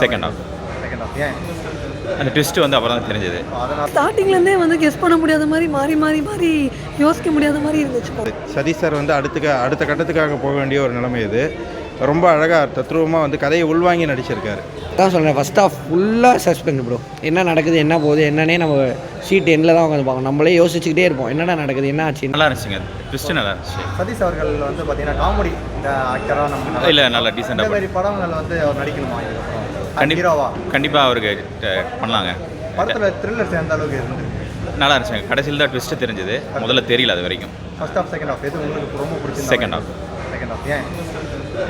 Second half ஏன் அந்த twist வந்து அப்புறம் தான் தெரிஞ்சது. ஸ்டார்டிங்லேருந்தே வந்து கெஸ் பண்ண முடியாத மாதிரி மாறி மாறி மாறி யோசிக்க முடியாத மாதிரி இருந்துச்சு படம். சதீஷ் சார் வந்து அடுத்த கட்டத்துக்காக போக வேண்டிய ஒரு நிலைமை இது. ரொம்ப அழகாக தத்ரூபமாக வந்து கதையை உள்வாங்கி நடிச்சிருக்காரு. தான் சொல்கிறேன், ஃபஸ்ட் ஆஃப் ஃபுல்லாக சஸ்பெண்ட் ப்ரோ. என்ன நடக்குது, என்ன போகுது, என்னன்னே நம்ம ஷீட் எண்ணில் தான் உட்காந்து பார்க்கணும். நம்மளே யோசிச்சுக்கிட்டே இருப்போம், என்னடா நடக்குது, என்ன ஆச்சு. நல்லா இருந்துச்சுங்க, ட்விஸ்ட்டு நல்லா இருந்துச்சு. சதீஷ் அவர்கள் வந்து பார்த்தீங்கன்னா காமெடி இந்த ஆக்டராக நமக்கு இல்லை நல்லா டீசெண்டாக இந்த மாதிரி படங்கள் வந்து அவர் நடிக்கணுமா இதுக்கப்புறம் ஹீரோவா கண்டிப்பாக அவருக்கு பண்ணலாங்க. படத்தில் த்ரில்லர்ஸ் எந்த அளவுக்கு இருந்தது? நல்லா இருந்துச்சுங்க. கடைசியில் தான் ட்விஸ்ட்டு தெரிஞ்சது, முதல்ல தெரியல அது வரைக்கும். ஃபர்ஸ்ட் ஆஃப் செகண்ட் ஆஃப் எது உங்களுக்கு ரொம்ப பிடிச்சது? செகண்ட் ஆஃப் ஏன்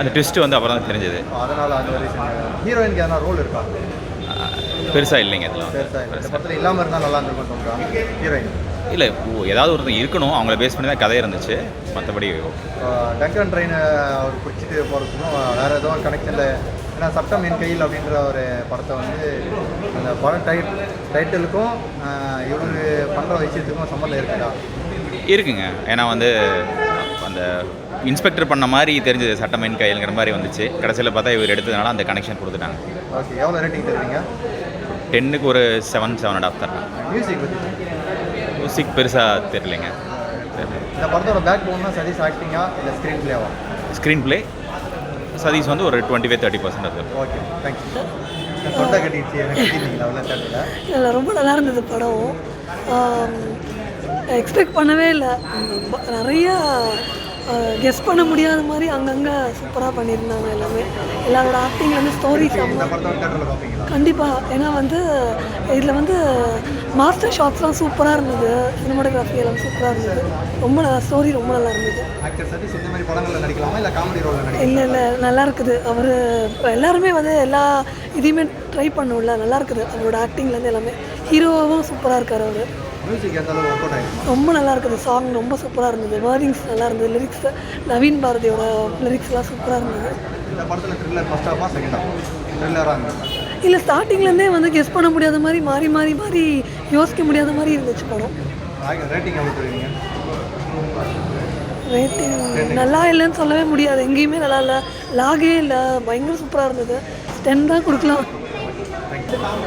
அந்த ட்விஸ்ட்டு வந்து அப்புறம் தான் தெரிஞ்சது. அதனால் அந்த ஒரு ஹீரோயினுக்கு எதனா ரோல் இருக்கா? பெருசாக இல்லைங்க இதெல்லாம். இந்த படத்தில் இல்லாமல் இருந்தால் நல்லா இருந்திருக்கும்னு சொல்கிறாங்க ஹீரோயின். இல்லை ஏதாவது ஒருத்தர் இருக்கணும், அவங்கள பேஸ் பண்ணி தான் கதை இருந்துச்சு, மற்றபடி டங்கன் ட்ரெயின் அவர் பிடிச்சிட்டு போகிறதுக்கும் வேறு ஏதோ கனெக்ஷனில். ஏன்னா சட்டம் என் கையில் அப்படின்ற ஒரு படத்தை வந்து அந்த படம் டைட்டிலுக்கும் இவர் பண்ணுற விஷயத்துக்கும் சம்மந்தம் இருக்குதா? இருக்குங்க. ஏன்னா வந்து அந்த இன்ஸ்பெக்டர் பண்ண மாதிரி தெரிஞ்சது, சட்டமேன் கையில்ங்கிற மாதிரி வந்துச்சு. கடைசியில் பார்த்தா இவர் எடுத்ததுனால அந்த கனெக்ஷன் கொடுத்துட்டாங்க. ஓகே, எவ்வளோ ரேட்டிங் தருவீங்க? 10க்கு ஒரு 7.5 தரேன். மியூசிக் பற்றி? மியூசிக் பெருசாக தெரியலைங்க. இந்த படத்தோட பேக் போன்னா சதீஷ் ஆக்டிங்கா இல்லை ஸ்க்ரீன் பிளேவா? ஸ்க்ரீன் பிளே சதீஷ் வந்து ஒரு 25-30% அது. Okay, thank you. தொண்டை கட்டிடுச்சு அவ்வளோ தேட்டரில். இல்லை, ரொம்ப நல்லா இருந்தது படம். எக்ஸ்பெக்ட் பண்ணவே இல்லை. நிறையா கெஸ் பண்ண முடியாத மாதிரி அங்கங்கே சூப்பராக பண்ணியிருந்தாங்க எல்லாமே. எல்லாரோட ஆக்டிங்லேருந்து ஸ்டோரிஸ் இந்த படத்தோட தேட்டரில் பார்ப்பீங்களா? கண்டிப்பாக. ஏன்னா வந்து இதில் வந்து மாஸ்டர் ஷாட்ஸ்லாம் சூப்பராக இருந்தது, சினிமாட்டோகிராஃபி எல்லாம் சூப்பராக இருந்தது, ரொம்ப நல்லா ஸ்டோரி ரொம்ப நல்லா இருந்தது. ஆக்டர் சதீஷ் இந்த மாதிரி படங்களில் நடிக்கலாமா இல்லை காமெடி ரோலில் நடிக்கலாம்? இல்லை நல்லா இருக்குது. அவர் எல்லாருமே வந்து எல்லா இதையுமே ட்ரை பண்ணல, நல்லா இருக்குது அவரோட ஆக்டிங்லேருந்து எல்லாமே. ஹீரோவும் சூப்பராக இருக்கார் அவர். மியூசிக் எந்த அளவுக்கு ஒர்க் அவுட் ஆகிருக்கும்? ரொம்ப நல்லா இருக்குது. சாங் ரொம்ப சூப்பராக இருந்தது, வேர்டிங்ஸ் நல்லா இருந்தது, லிரிக்ஸ் நவீன் பாரதியோட லிரிக்ஸ்லாம் சூப்பராக இருந்தது. இந்த படத்தில் த்ரில்லர் ஃபர்ஸ்ட் ஹாஃபா செகண்ட் ஹாஃப் த்ரில்லராக இருந்தது? இல்லை, ஸ்டார்டிங்லேருந்தே வந்து கெஸ் பண்ண முடியாத மாதிரி மாறி மாறி மாறி யோசிக்க முடியாத மாதிரி இருந்துச்சு படம். ரேட்டிங் எவ்வளோ தருவீங்க? ரேட்டிங் நல்லா இல்லைன்னு சொல்லவே முடியாது, எங்கேயுமே நல்லா இல்லை, லாகே இல்லை, பயங்கர சூப்பராக இருந்தது. 10 தான் கொடுக்கலாம்.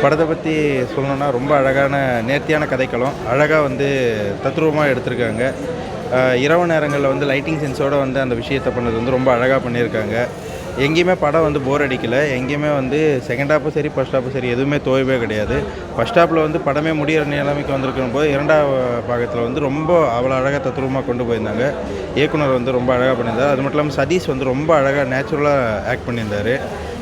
படத்தை பற்றி சொல்லணுன்னா ரொம்ப அழகான நேர்த்தியான கதைக்களம், அழகாக வந்து தத்ரூபமாக எடுத்திருக்காங்க. இரவு நேரங்களில் வந்து லைட்டிங் சென்ஸோடு வந்து அந்த விஷயத்தை பண்ணது வந்து ரொம்ப அழகாக பண்ணியிருக்காங்க. எங்கேயுமே படம் வந்து போர் அடிக்கலை. எங்கேயுமே வந்து செகண்ட் ஹாப்பும் சரி ஃபர்ஸ்ட் ஹாப்பும் சரி எதுவுமே தோய்வே கிடையாது. ஃபர்ஸ்ட் ஹாப்பில் வந்து படமே முடிகிற நிலைமைக்கு வந்திருக்கும் போது இரண்டாவது பாகத்தில் வந்து ரொம்ப அவ்வளோ அழகாக தத்ரூபமாக கொண்டு போயிருந்தாங்க. இயக்குனர் வந்து ரொம்ப அழகாக பண்ணியிருந்தார். அது மட்டும் இல்லாமல் சதீஷ் வந்து ரொம்ப அழகாக நேச்சுரலாக ஆக்ட் பண்ணியிருந்தார்.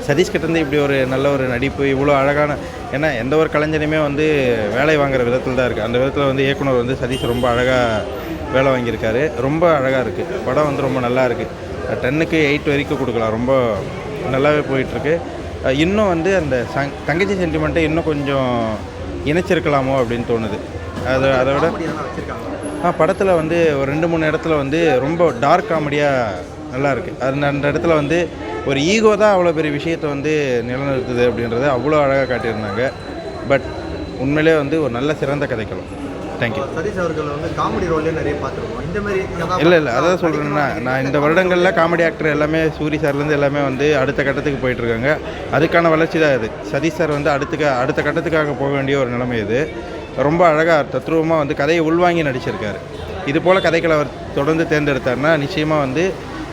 சதீஷ் கிட்டேருந்து இப்படி ஒரு நல்ல ஒரு நடிப்பு, இவ்வளோ அழகான, ஏன்னா எந்த ஒரு கலைஞனையுமே வந்து வேலை வாங்குகிற விதத்தில் தான் இருக்குது. அந்த விதத்தில் வந்து இயக்குனர் வந்து சதீஷ் ரொம்ப அழகாக வேலை வாங்கியிருக்காரு. ரொம்ப அழகாக இருக்குது படம், வந்து ரொம்ப நல்லா இருக்குது. 10க்கு 8 வரைக்கும் கொடுக்கலாம். ரொம்ப நல்லாவே போயிட்டுருக்கு. இன்னும் வந்து அந்த தங்கச்சி சென்டிமெண்ட்டை இன்னும் கொஞ்சம் இணைச்சிருக்கலாமோ அப்படின்னு தோணுது. அதை விட படத்தில் வந்து ஒரு 2-3 இடத்துல வந்து ரொம்ப டார்க் காமெடியாக நல்லா இருக்குது. அந்த இடத்துல வந்து ஒரு ஈகோ தான் அவ்வளோ பெரிய விஷயத்தை வந்து நிலநிறுத்துது அப்படின்றத அவ்வளோ அழகாக காட்டியிருந்தாங்க. பட் உண்மையிலே வந்து ஒரு நல்ல சிறந்த கதைக்களம். தேங்க்யூ. சதீஷ் அவர்கள் வந்து காமெடி ரோல்லே நிறைய பார்த்துருக்கோம். இந்த மாதிரி இல்லை அதான் சொல்கிறேன்னா, நான் இந்த வருடங்களில் காமெடி ஆக்டர் எல்லாமே சூரி சார்லேருந்து எல்லாமே வந்து அடுத்த கட்டத்துக்கு போயிட்டுருக்காங்க. அதுக்கான வளர்ச்சி தான் இது. சதீஷ் சார் வந்து அடுத்த கட்டத்துக்காக போக வேண்டிய ஒரு நிலைமை இது. ரொம்ப அழகாக தத்ரூபமாக வந்து கதையை உள்வாங்கி நடிச்சிருக்காரு. இது போல் கதைகளை அவர் தொடர்ந்து தேர்ந்தெடுத்தார்னா நிச்சயமாக வந்து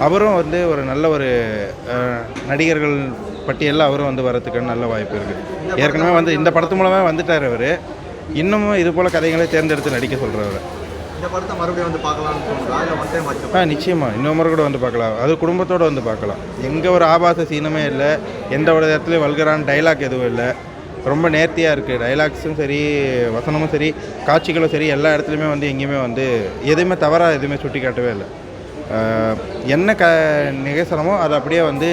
அவரும் வந்து ஒரு நல்ல ஒரு நடிகர்கள் பட்டியலில் அவரும் வந்து வரத்துக்கான நல்ல வாய்ப்பு இருக்குது. ஏற்கனவே வந்து இந்த படத்து மூலமாக வந்துட்டார் அவர். இன்னமும் இது போல் கதைகளை தேர்ந்தெடுத்து நடிக்க சொல்கிறவர். இந்த படத்தை மறுபடியும் வந்து பார்க்கலாம்னு நிச்சயமாக இன்னொரு முறை கூட வந்து பார்க்கலாம். அது குடும்பத்தோடு வந்து பார்க்கலாம். எங்கே ஒரு ஆபாச சீனுமே இல்லை, எந்த ஒரு இடத்துலையும் வல்கரான டைலாக் எதுவும் இல்லை. ரொம்ப நேர்த்தியாக இருக்குது. டைலாக்ஸும் சரி, வசனமும் சரி, காட்சிகளும் சரி, எல்லா இடத்துலையுமே வந்து எங்கேயுமே வந்து எதுவுமே தவறாக எதுவுமே சுட்டி காட்டவே இல்லை. என்ன நிகழ்சனமோ அதை அப்படியே வந்து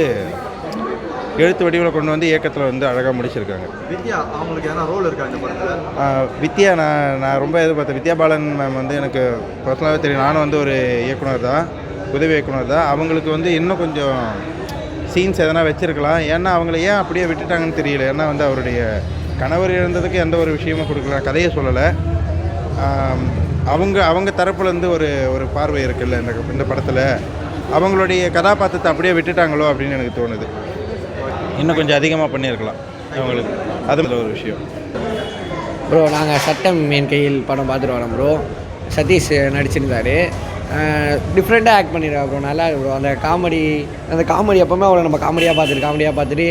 எழுத்து வடிவில் கொண்டு வந்து இயக்கத்தில் வந்து அழகாக முடிச்சிருக்காங்க. வித்யா அவங்களுக்கு எதனா ரோல் இருக்கா இந்த படத்தில்? வித்யா நான் ரொம்ப எதிர்பார்த்தேன். வித்யா பாலன் மேம் வந்து எனக்கு பர்சனலாகவே தெரியும். நானும் வந்து ஒரு இயக்குனர் தான், உதவி இயக்குனர் தான். அவங்களுக்கு வந்து இன்னும் கொஞ்சம் சீன்ஸ் எதனா வச்சுருக்கலாம். ஏன்னா அவங்கள ஏன் அப்படியே விட்டுட்டாங்கன்னு தெரியல. ஏன்னா வந்து அவருடைய கணவர் இழந்ததுக்கு எந்த ஒரு விஷயமும் கொடுக்கல, கதையை சொல்லலை. அவங்க தரப்புலேருந்து ஒரு பார்வை இருக்குல்ல இந்த படத்தில், அவங்களுடைய கதாபாத்திரத்தை அப்படியே விட்டுட்டாங்களோ அப்படின்னு எனக்கு தோணுது. இன்னும் கொஞ்சம் அதிகமாக பண்ணியிருக்கலாம். அவங்களுக்கு அது ஒரு விஷயம். ப்ரோ நாங்கள் சட்டம் என் கையில் படம் பார்த்துட்டு வரோம் ப்ரோ. சதீஷ் நடிச்சிருந்தார். டிஃப்ரெண்ட்டாக ஆக்ட் பண்ணிடுறாரு ப்ரோ. நல்லா இருக்கு ப்ரோ. அந்த காமெடி எப்போவுமே அவ்வளோ நம்ம காமெடியாக பார்த்துட்டு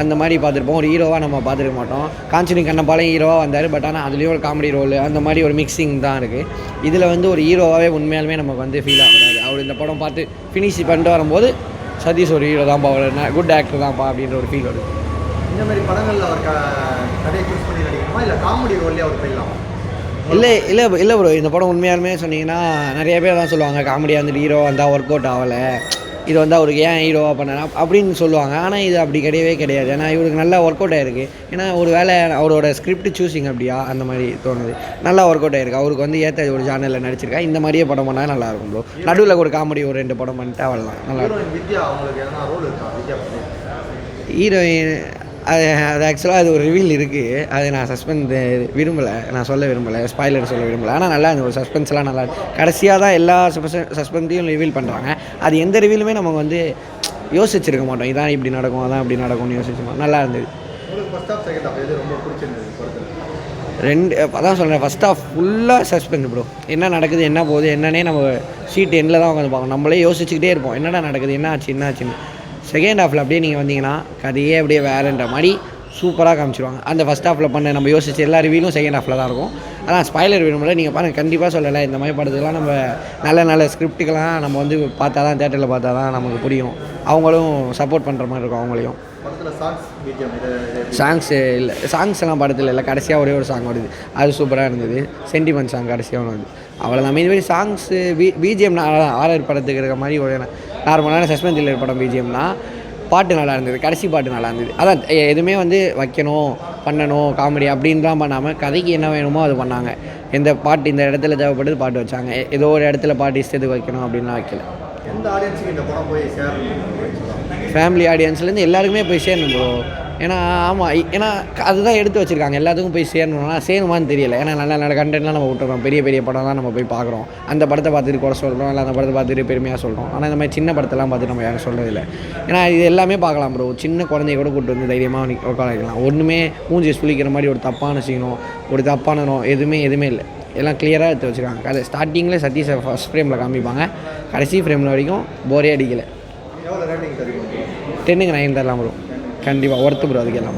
அந்த மாதிரி பார்த்துருப்போம். ஒரு ஹீரோவாக நம்ம பார்த்துருக்க மாட்டோம். காஞ்சனி கண்ணப்பாளையம் ஹீரோவாக வந்தார். பட் ஆனால் அதுலேயும் ஒரு காமெடி ரோல் அந்த மாதிரி ஒரு மிக்சிங் தான் இருக்குது. இதில் வந்து ஒரு ஹீரோவாகவே உண்மையாலுமே நமக்கு வந்து ஃபீல் ஆகுறாரு. அவர் இந்த படம் பார்த்து ஃபினிஷ் பண்ணிட்டு வரும்போது சதீஷ் ஒரு ஹீரோ தான்ப்பா, அவர் குட் ஆக்டர் தான்ப்பா அப்படின்ற ஒரு ஃபீல் வருது. இந்த மாதிரி படங்களில் அவர் கதையை சூஸ் பண்ணி நடிக்கணுமா இல்லை காமெடி ரோல்லே அவர் போயிடலாம்? இல்லை ப்ரோ. இந்த படம் உண்மையாலுமே சொன்னீங்கன்னா நிறைய பேர் தான் சொல்லுவாங்க காமெடியாக வந்துட்டு ஹீரோ வந்தால் ஒர்க் அவுட் ஆகலை, இது வந்து அவருக்கு ஏன் ஹீரோவாக பண்ணலாம் அப்படின்னு சொல்லுவாங்க. ஆனால் இது அப்படி கிடையாது. ஏன்னா இவருக்கு நல்லா ஒர்க் அவுட் ஆகிருக்கு. ஏன்னா ஒரு வேளை அவரோட ஸ்கிரிப்ட் சூஸிங் அப்படியா அந்த மாதிரி தோணுது. நல்லா ஒர்க் அவுட் ஆகிருக்கு. அவருக்கு வந்து ஏற்ற ஒரு ஜானலில் நடிச்சிருக்கா. இந்த மாதிரியே படம் பண்ணால் நல்லாயிருக்கும் ப்ரோ. நடுவில் ஒரு காமெடி ஒரு 2 படம் பண்ணிட்டு அவ்வளோதான் நல்லாயிருக்கும். வித்யா அவங்களுக்கு எதனா ரோல் இருக்கா? வித்யா ஹீரோயின் அது ஆக்சுவலாக அது ஒரு ரிவீல் இருக்குது. அது நான் சொல்ல விரும்பலை, ஸ்பாய்லர் சொல்ல விரும்பலை. ஆனால் நல்லா அந்த ஒரு சஸ்பென்ஸ்லாம் நல்லா கடைசியாக தான் எல்லா சஸ்பென்ஸையும் ரிவீல் பண்ணுறாங்க. அது எந்த ரிவீலுமே நம்ம வந்து யோசிச்சிருக்க மாட்டோம். இதான் இப்படி நடக்கும், அதான் இப்படி நடக்கும்னு யோசிச்சுருக்கோம். நல்லா இருந்தது. ஃபர்ஸ்ட் ஆஃப் செகண்ட் ஆஃப் எது ரொம்ப பிடிச்சிருந்தது படத்தில்? அதான் சொல்கிறேன், ஃபஸ்ட் ஆஃப் ஃபுல்லாக சஸ்பென்ஸ் ப்ரோ. என்ன நடக்குது, என்ன போகுது, என்னன்னே நம்ம ஷீட் எண்டில் தான் உட்காந்து பார்க்கணும். நம்மளே யோசிச்சுக்கிட்டே இருப்போம் என்னடா நடக்குது, என்ன ஆச்சுன்னு. செகண்ட் ஹாஃபில் அப்படியே நீங்கள் வந்தீங்கன்னா கதையே அப்படியே வேறுன்ற மாதிரி சூப்பராக காமிச்சிருவாங்க. அந்த ஃபஸ்ட் ஹாஃபில் பண்ண நம்ம யோசிச்சு எல்லா ரிவியூலும் செகண்ட் ஹாஃபில் தான் இருக்கும். அதான் ஸ்பாய்லர் வேணும்ல, நீங்கள் பாருங்கள். கண்டிப்பாக சொல்லலை, இந்த மாதிரி படத்துக்கெலாம் நம்ம நல்ல ஸ்கிரிப்டுக்கெலாம் நம்ம வந்து பார்த்தா தான், தேட்டரில் பார்த்தா தான் நமக்கு புரியும். அவங்களும் சப்போர்ட் பண்ணுற மாதிரி இருக்கும் அவங்களையும். சாங்ஸ்லாம் படத்தில் இல்லை. கடைசியாக ஒரே ஒரு சாங் வருது, அது சூப்பராக இருந்தது. சென்டிமெண்ட் சாங் கடைசியாக ஒன்று வருது, அவ்வளோதான். மீதி சாங்ஸு பிஜிஎம் ஆர்ஆர் படத்துக்கு இருக்கிற மாதிரி ஒரு நார்மலான சஸ்பென்ஸ் த்ரில்லர் படம். பிஜிஎம்னா பாட்டு நல்லா இருந்தது, கடைசி பாட்டு நல்லா இருந்தது. அதான் எதுவுமே வந்து வைக்கணும், பண்ணணும், காமெடி அப்படின்லாம் பண்ணாமல் கதைக்கு என்ன வேணுமோ அது பண்ணாங்க. எந்த பாட்டு இந்த இடத்துல தேவைப்படுது பாட்டு வச்சாங்க. ஏதோ ஒரு இடத்துல பாட்டு இஷ்டத்துக்கு வைக்கணும் அப்படின்லாம் வைக்கல. எந்த ஆடியன்ஸுக்கு இந்த படம் போய் சேரணும்? ஃபேமிலி ஆடியன்ஸ்லேருந்து எல்லாருக்குமே போய் சேரணும் ப்ரோ. ஏன்னா அதுதான் எடுத்து வச்சுருக்காங்க. எல்லாத்துக்கும் போய் சேரணுமான்னு தெரியல. ஏன்னா நல்ல கண்டென்ட்லாம் நம்ம விட்டுறோம். பெரிய படம் தான் நம்ம போய் பார்க்குறோம். அந்த படத்தை பார்த்துட்டு குறை சொல்கிறோம், இல்லை அந்த படத்தை பார்த்துட்டு பெருமையாக சொல்கிறோம். ஆனால் இந்த மாதிரி சின்ன படத்தெல்லாம் பார்த்துட்டு நம்ம யாரும் சொல்கிறதில்ல. ஏன்னா இது எல்லாமே பார்க்கலாம் ப்ரோ. சின்ன குழந்தைய கூட கூப்பிட்டு வந்து தைரியமாக உட்கார வைக்கலாம். ஒன்றுமே மூஞ்சி சுளிக்கிற மாதிரி ஒரு தப்பான சீனோ ஒரு தப்பானோ எதுவுமே இல்லை. எல்லாம் கிளியராக எடுத்து வச்சுருக்காங்க. அது ஸ்டார்டிங்கில் சதீஷை ஃபஸ்ட் ஃப்ரேமில் காமிப்பாங்க, கடைசி ஃப்ரேமில் வரைக்கும் போரே அடிக்கலை. 10க்கு 9 தரலாம் ப்ரோ. கண்டிப்பாக ஒர்த்து ப்ரோ அதுக்கு எல்லாம்.